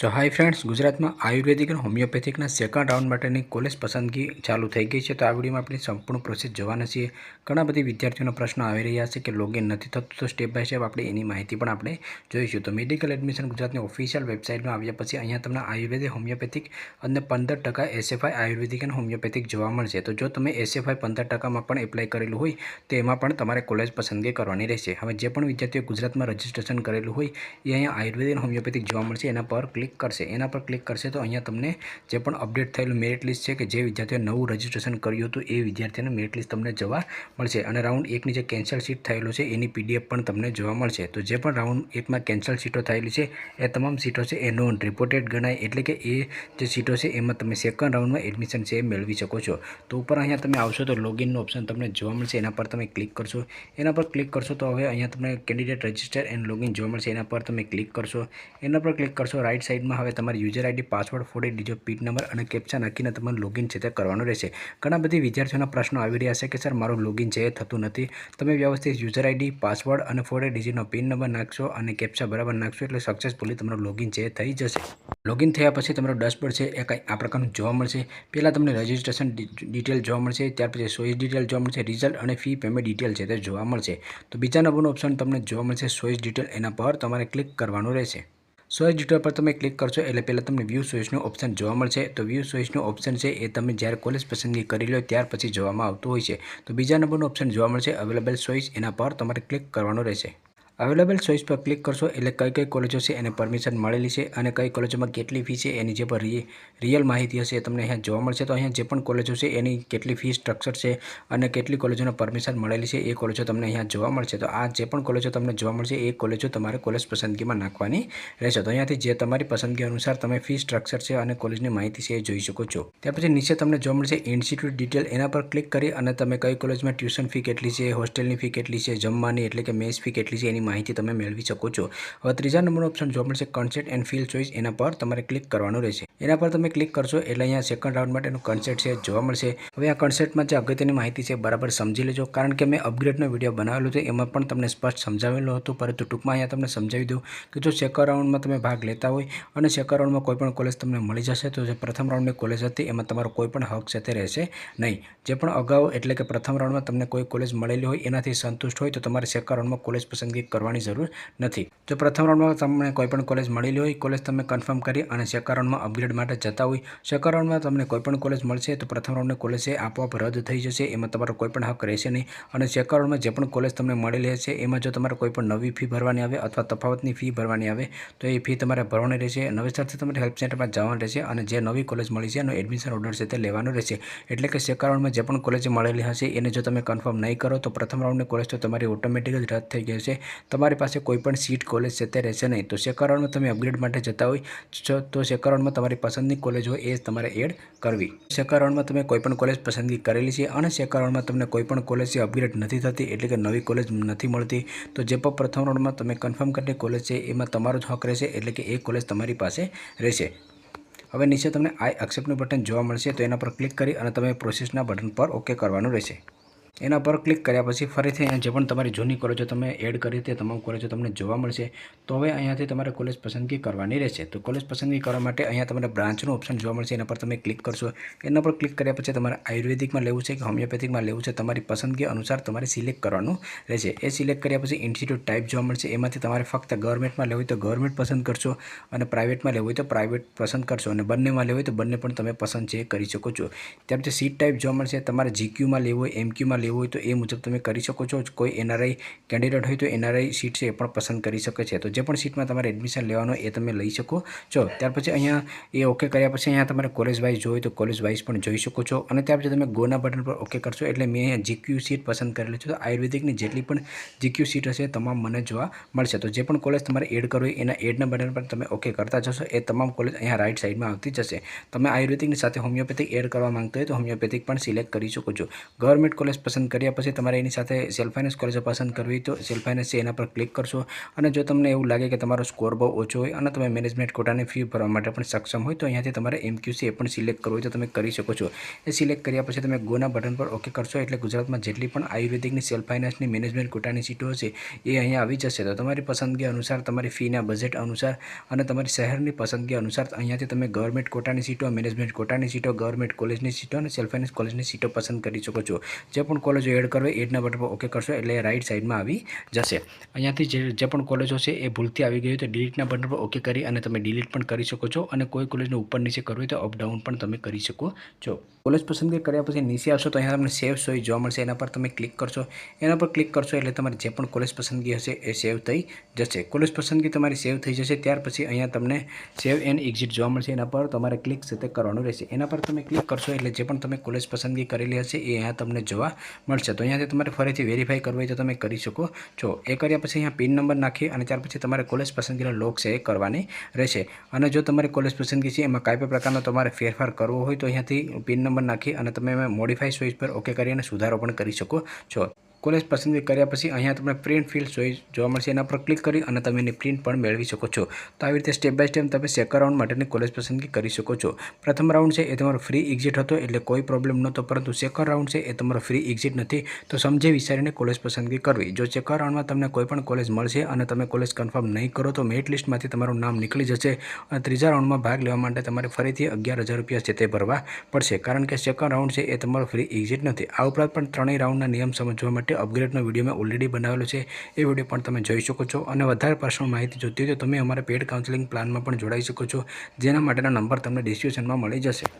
સો hi friends, ગુજરાતમાં આયુર્વેદિક અને હોમિયોપેથિકના second round માટેની કોલેજ પસંદગી ચાલુ થઈ ગઈ છે. તો આ વિડીયોમાં આપણે સંપૂર્ણ પ્રોસેસ જોવાના છીએ. ઘણા બધી વિદ્યાર્થીઓનો પ્રશ્ન આવી રહ્યા છે કે લોગિન નથી થતું, તો સ્ટેપ બાય સ્ટેપ આપણે એની માહિતી પણ આપણે જોઈશું. તો મેડિકલ એડમિશન ગુજરાતની ઓફિશિયલ વેબસાઇટમાં આવ્યા પછી અહીંયા તમને આયુર્વેદિક, હોમિયોપેથિક અને 15% એસએફઆઈ આયુર્વેદિક અને હોમિયોપેથિક જોવા મળશે. તો જો તમે એસએફઆઈ 15%માં પણ એપ્લાય કરેલું હોય તો એમાં પણ તમારે કોલેજ પસંદગી કરવાની રહેશે. હવે જે પણ વિદ્યાર્થીઓ ગુજરાતમાં રજિસ્ટ્રેશન કરેલું હોય એ અહીંયા આયુર્વેદિક અને હોમિયોપેથિક જોવા મળશે. એના પર ક્લિક કરશે તો અહીંયા તમને જે પણ અપડેટ થયેલું મેરિટ લિસ્ટ છે કે જે વિદ્યાર્થીઓએ નવું રજિસ્ટ્રેશન કર્યું હતું એ વિદ્યાર્થીઓને મેરિટ લિસ્ટ તમને જોવા મળશે. અને રાઉન્ડ 1ની જે કેન્સલ સીટ થયેલું છે એની પીડીએફ પણ તમને જોવા મળશે. તો જે પણ રાઉન્ડ 1માં કેન્સલ સીટો થયેલી છે એ તમામ સીટો છે એ નોન રિપોર્ટેડ ગણાય, એટલે કે એ જે સીટો છે એમાં તમે સેકન્ડ રાઉન્ડમાં એડમિશન છે એ મેળવી શકો છો. તો ઉપર અહીંયા તમે આવશો તો લોગિનનો ઓપ્શન તમને જોવા મળશે. એના પર તમે ક્લિક કરશો. એના પર ક્લિક કરશો તો હવે અહીંયા તમને કેન્ડિડેટ રજિસ્ટર એન્ડ લોગિન જોવા મળશે. એના પર તમે ક્લિક કરશો. એના પર ક્લિક કરશો. રાઈટ સાઈડમાં હવે તમારી user ID, password, 4 digit pin number અને કેપ્ચા નાખીને તમારું લોગિન છે તે કરવાનું રહેશે. ઘણા બધી વિદ્યાર્થીઓના પ્રશ્નો આવી રહ્યા છે કે સર મારું લોગિન છે એ થતું નથી. તમે વ્યવસ્થિત યુઝર આઈડી, પાસવર્ડ અને 4 ડિજિટનો પિન નંબર નાખશો અને કેપ્ચા બરાબર નાખશો એટલે સક્સેસફુલી તમારું લોગિન છે એ થઈ જશે. લોગિન થયા પછી તમારો ડેશબોર્ડ છે એ કંઈ આ પ્રકારનું જોવા મળશે. પહેલાં તમને રજિસ્ટ્રેશન ડિટેલ જોવા મળશે, ત્યાર પછી ચોઈસ ડિટેલ જોવા મળશે, રિઝલ્ટ અને ફી પેમેન્ટ ડિટેલ છે તે જોવા મળશે. તો બીજા નંબરનું ઓપ્શન તમને જોવા મળશે ચોઈસ ડિટેલ. એના પર તમારે ક્લિક કરવાનું રહેશે. ચોઈસ ડિટેલ પર તમે ક્લિક કરશો એટલે પહેલાં તમને વ્યૂ ચોઈસનું ઓપ્શન જોવા મળશે. તો વ્યૂ ચોઈસનું ઓપ્શન છે એ તમે જ્યારે કોલેજ પસંદગી કરી લો ત્યાર પછી જોવામાં આવતું હોય છે. તો બીજા નંબરનું ઓપ્શન જોવા મળશે અવેલેબલ ચોઈસ. એના પર તમારે ક્લિક કરવાનું રહેશે. અવેલેબલ ચોઈસ પર ક્લિક કરશો એટલે કઈ કોલેજો છે એને પરમિશન મળેલી છે અને કઈ કોલેજોમાં કેટલી ફી છે એની જે પર રિયલ માહિતી હશે એ તમને અહીંયા જોવા મળશે. તો અહીંયા જે પણ કોલેજો છે એની કેટલી ફી સ્ટ્રક્ચર છે અને કેટલી કોલેજોને પરમિશન મળેલી છે એ કોલેજો તમને અહીંયા જોવા મળશે. તો આ જે પણ કોલેજો તમને જોવા મળશે એ કોલેજો તમારે કોલેજ પસંદગીમાં નાખવાની રહેશે. તો અહીંયાથી જે તમારી પસંદગી અનુસાર તમે ફી સ્ટ્રક્ચર છે અને કોલેજની માહિતી છે એ જોઈ શકો છો. ત્યાર પછી નીચે તમને જોવા મળશે ઇન્સ્ટિટ્યૂટ ડિટેલ. એના પર ક્લિક કરી અને તમે કઈ કોલેજમાં ટ્યુશન ફી કેટલી છે, હોસ્ટેલની ફી કેટલી છે, જમવાની એટલે કે મેસ ફી કેટલી છે એની માહિતી તમે મેળવી શકો છો. હવે ત્રીજા નંબરનો ઓપ્શન જોવા મળશે કન્સેપ્ટ એન્ડ ફિલ ચોઈસ. એના પર તમારે ક્લિક કરવાનું રહેશે. એના પર તમે ક્લિક કરશો એટલે અહીંયા સેકન્ડ રાઉન્ડ માટેનું કન્સેપ્ટ છે જોવા મળશે. હવે આ કન્સેપ્ટમાં જે અગત્યની માહિતી છે બરાબર સમજી લેજો, કારણ કે મેં અપગ્રેડનો વિડીયો બનાવેલો છે એમાં પણ તમને સ્પષ્ટ સમજાવેલું હતું, પરંતુ ટૂંકમાં અહીંયા તમને સમજાવી દઉં કે જો સેકન્ડ રાઉન્ડમાં તમે ભાગ લેતા હોય અને સેકન્ડ રાઉન્ડમાં કોઈ પણ કોલેજ તમને મળી જશે તો જે પ્રથમ રાઉન્ડની કોલેજ હતી એમાં તમારો કોઈ પણ હક છે તે રહેશે નહીં. જે પણ અગાઉ એટલે કે પ્રથમ રાઉન્ડમાં તમને કોઈ કોલેજ મળેલી હોય એનાથી સંતુષ્ટ હોય તો તમારે સેકન્ડ રાઉન્ડમાં કોલેજ પસંદગી કરવાની જરૂર નથી. જો પ્રથમ રાઉન્ડમાં તમને કોઈ પણ કોલેજ મળેલી હોય, કોલેજ તમે કન્ફર્મ કરી અને સેકન્ડ રાઉન્ડમાં અપગ્રેડ માટે જતા હોય, સેકન્ડ રાઉન્ડમાં તમને કોઈ પણ કોલેજ મળશે તો પ્રથમ રાઉન્ડની કોલેજ છે આપોઆપ રદ થઈ જશે. એમાં તમારો કોઈ પણ હક રહેશે નહીં. અને સેકન્ડ રાઉન્ડમાં જે પણ કોલેજ તમને મળેલી હશે એમાં જો તમારે કોઈ પણ નવી ફી ભરવાની આવે અથવા તફાવતની ફી ભરવાની આવે તો એ ફી તમારે ભરવાની રહેશે. નવેસરથી તમારે હેલ્પ સેન્ટરમાં જવાનું રહેશે અને જે નવી કોલેજ મળી છે એનો એડમિશન ઓર્ડર છે તે લેવાનો રહેશે. એટલે કે સેકન્ડ રાઉન્ડમાં જે પણ કોલેજ મળેલી હશે એને જો તમે કન્ફર્મ નહીં કરો તો પ્રથમ રાઉન્ડની કોલેજ તો તમારી ઓટોમેટિક જ રદ થઈ ગઈ છે. તમારી પાસે કોઈ પણ સીટ કોલેજ છે તે રહેશે નહીં. તો સેકન્ડ રાઉન્ડમાં તમે અપગ્રેડ માટે જતા હોય તો સેકન્ડ રાઉન્ડમાં તમારી પસંદની કોલેજ હોય એ તમારે એડ કરવી. સેકન્ડ રાઉન્ડમાં તમે કોઈ પણ કોલેજ પસંદગી કરેલી છે અને સેકન્ડ રાઉન્ડમાં તમને કોઈ પણ કોલેજ અપગ્રેડ નથી થતી એટલે કે નવી કોલેજ નથી મળતી, તો જે પણ પ્રથમ રાઉન્ડમાં તમે કન્ફર્મ કરેલી કોલેજ છે એમાં તમારો જ હક રહેશે, એટલે કે એ કોલેજ તમારી પાસે રહેશે. હવે નીચે તમને આઈ એક્સેપ્ટનું બટન જોવા મળશે. તો એના પર ક્લિક કરી અને તમે પ્રોસેસના બટન પર ઓકે કરવાનું રહેશે. એના પર ક્લિક કર્યા પછી ફરીથી અહીંયા જે પણ તમારી જૂની કોલેજો તમે એડ કરી તે તમામ કોલેજો તમને જોવા મળશે. તો હવે અહીંયાથી તમારે કોલેજ પસંદગી કરવાની રહેશે. તો કોલેજ પસંદગી કરવા માટે અહીંયા તમારે બ્રાન્ચનું ઓપ્શન જોવા મળશે. એના પર તમે ક્લિક કરશો. એના પર ક્લિક કર્યા પછી તમારે આયુર્વેદિકમાં લેવું છે કે હોમિયોપેથિકમાં લેવું છે તમારી પસંદગી અનુસાર તમારે સિલેક્ટ કરવાનું રહેશે. એ સિલેક્ટ કર્યા પછી ઇન્સ્ટિટ્યૂટ ટાઈપ જોવા મળશે. એમાંથી તમારે ફક્ત ગવર્મેન્ટમાં લેવું હોય તો ગવર્મેન્ટ પસંદ કરશો અને પ્રાઇવેટમાં લેવું હોય તો પ્રાઇવેટ પસંદ કરશો અને બંનેમાં લેવું હોય તો બંને પણ તમે પસંદ છે કરી શકો છો. ત્યાર પછી સીટ ટાઈપ જોવા મળશે. તમારે જીક્યુમાં લેવું હોય, એમક્યુમાં લેવું હોય તો એ મુજબ તમે કરી શકો છો. કોઈ એનઆરઆઈ કેન્ડિડેટ હોય તો એનઆરઆઈ સીટ છે એ પણ પસંદ કરી શકે છે. તો જે પણ સીટમાં તમારે એડમિશન લેવાનું એ તમે લઈ શકો છો. ત્યાર પછી અહીંયા એ ઓકે કર્યા પછી અહીંયા તમારે કોલેજ વાઇઝ જોઈએ તો કોલેજ વાઇઝ પણ જોઈ શકો છો. અને ત્યાર પછી તમે ગોના બટન પર ઓકે કરશો એટલે મેં અહીંયા જીક્યુ સીટ પસંદ કરેલી છે. તો આયુર્વેદિકની જેટલી પણ જીક્યુ સીટ હશે તમામ મને જોવા મળશે. તો જે પણ કોલેજ તમારે એડ કરવી એના એડના બટન પર તમે ઓકે કરતા જશો એ તમામ કોલેજ અહીંયા રાઈટ સાઈડમાં આવતી જશે. તમે આયુર્વેદિકની સાથે હોમિયોપેથિક એડ કરવા માંગતો હોય તો હોમિયોપેથિક પણ સિલેક્ટ કરી શકો છો. ગવર્મેન્ટ કોલેજ પસંદ કર્યા પછી તમારે એની સાથે સેલ્ફ ફાઇનાન્સ કોલેજો પસંદ કરવી તો સેલ્ફ ફાઇનાન્સ છે એના પર ક્લિક કરશો અને જો તમને એવું લાગે કે તમારો સ્કોર બહુ ઓછો હોય અને તમે મેનેજમેન્ટ કોટાની ફી ભરવા માટે પણ સક્ષમ હોય તો અહીંયાથી તમારે MQC એ પણ સિલેક્ટ કરવું હોય તો તમે કરી શકો છો। એ સિલેક્ટ કર્યા પછી તમે ગોના બટન પર ઓકે કરશો એટલે ગુજરાતમાં જેટલી પણ આયુર્વેદિકની સેલ્ફ ફાઇનાન્સની મેનેજમેન્ટ કોટાની સીટો હશે એ અહીંયા આવી જશે। તો તમારી પસંદગી અનુસાર તમારી ફીના બજેટ અનુસાર અને તમારી શહેરની પસંદગી અનુસાર અહીંયાથી તમે ગવર્મેન્ટ કોટાની સીટો, મેનેજમેન્ટ કોટાની સીટો, ગવર્મેન્ટ કોલેજની સીટો અને સેલ્ફ ફાઇનાન્સ કોલેજની સીટો પસંદ કરી શકો છો। જે પણ કોલેજો એડ કરવે એડના બટન પર ઓકે કરશો એટલે રાઈટ સાઈડમાં આવી જશે। અહીંયાથી જે પણ કોલેજો છે એ ભૂલથી આવી ગઈ હોય તો ડિલીટના બટન પર ઓકે કરી અને તમે ડિલીટ પણ કરી શકો છો અને કોઈ કોલેજને ઉપર નીચે કરવું હોય તો અપ ડાઉન પણ તમે કરી શકો છો। કોલેજ પસંદગી કર્યા પછી નીચે આવશો તો અહીંયા તમને સેવ સોઈ જોવા મળશે, એના પર તમે ક્લિક કરશો। એના પર ક્લિક કરશો એટલે તમારી જે પણ કોલેજ પસંદગી હશે એ સેવ થઈ જશે। કોલેજ પસંદગી તમારી સેવ થઈ જશે ત્યાર પછી અહીંયા તમને સેવ એન્ડ એક્ઝિટ જોવા મળશે, એના પર તમારે ક્લિક સાથે કરવાનું રહેશે। એના પર તમે ક્લિક કરશો એટલે જે પણ તમે કોલેજ પસંદગી કરેલી હશે એ અહીંયા તમને જોવા મળશે। તો અહીંયાથી તમારે ફરીથી વેરીફાઈ કરવું હોય તો તમે કરી શકો છો। એ કર્યા પછી અહીંયા પિન નંબર નાખી અને ત્યાર પછી તમારે કોલેજ પસંદગીનો લોક છે એ કરવાની રહેશે। અને જો તમારી કોલેજ પસંદગી છે એમાં કાંઈ પણ પ્રકારનો તમારે ફેરફાર કરવો હોય તો અહીંયાથી પિન નંબર નાખી અને તમે મોડિફાઈ ચોઈસ પર ઓકે કરી અને સુધારો પણ કરી શકો છો। કોલેજ પસંદગી કર્યા પછી અહીંયા તમને પ્રિન્ટ ફિલ્ડ ચોઈસ જોવા મળશે, એના પર ક્લિક કરી અને તમે એની પ્રિન્ટ પણ મેળવી શકો છો। તો આવી રીતે સ્ટેપ બાય સ્ટેપ તમે સેકન્ડ રાઉન્ડ માટેની કોલેજ પસંદગી કરી શકો છો। પ્રથમ રાઉન્ડ છે એ તમારો ફ્રી એક્ઝિટ હતો એટલે કોઈ પ્રોબ્લેમ નહોતો, પરંતુ સેકન્ડ રાઉન્ડ છે એ તમારો ફ્રી એક્ઝિટ નથી, તો સમજી વિચારીને કોલેજ પસંદગી કરવી। જો સેકન્ડ રાઉન્ડમાં તમને કોઈ પણ કોલેજ મળશે અને તમે કોલેજ કન્ફર્મ નહીં કરો તો મેરિટ લિસ્ટમાંથી તમારું નામ નીકળી જશે અને ત્રીજા રાઉન્ડમાં ભાગ લેવા માટે તમારે ફરીથી 11,000 રૂપિયા છે તે ભરવા પડશે, કારણ કે સેકન્ડ રાઉન્ડ છે એ તમારો ફ્રી એક્ઝિટ નથી। આ ઉપરાંત પણ ત્રણેય રાઉન્ડના નિયમ સમજવા માટે અપગ્રેડનો વિડીયો મેં ઓલરેડી બનાવેલો છે, એ વિડીયો પણ તમે જોઈ શકો છો। અને વધારે પર્સનલ માહિતી જોઈતી હોય તો તમે અમારા પેડ કાઉન્સેલિંગ પ્લાનમાં પણ જોડાઈ શકો છો, જેના માટેના નંબર તમને ડિસ્ક્રિપ્શનમાં મળી જશે।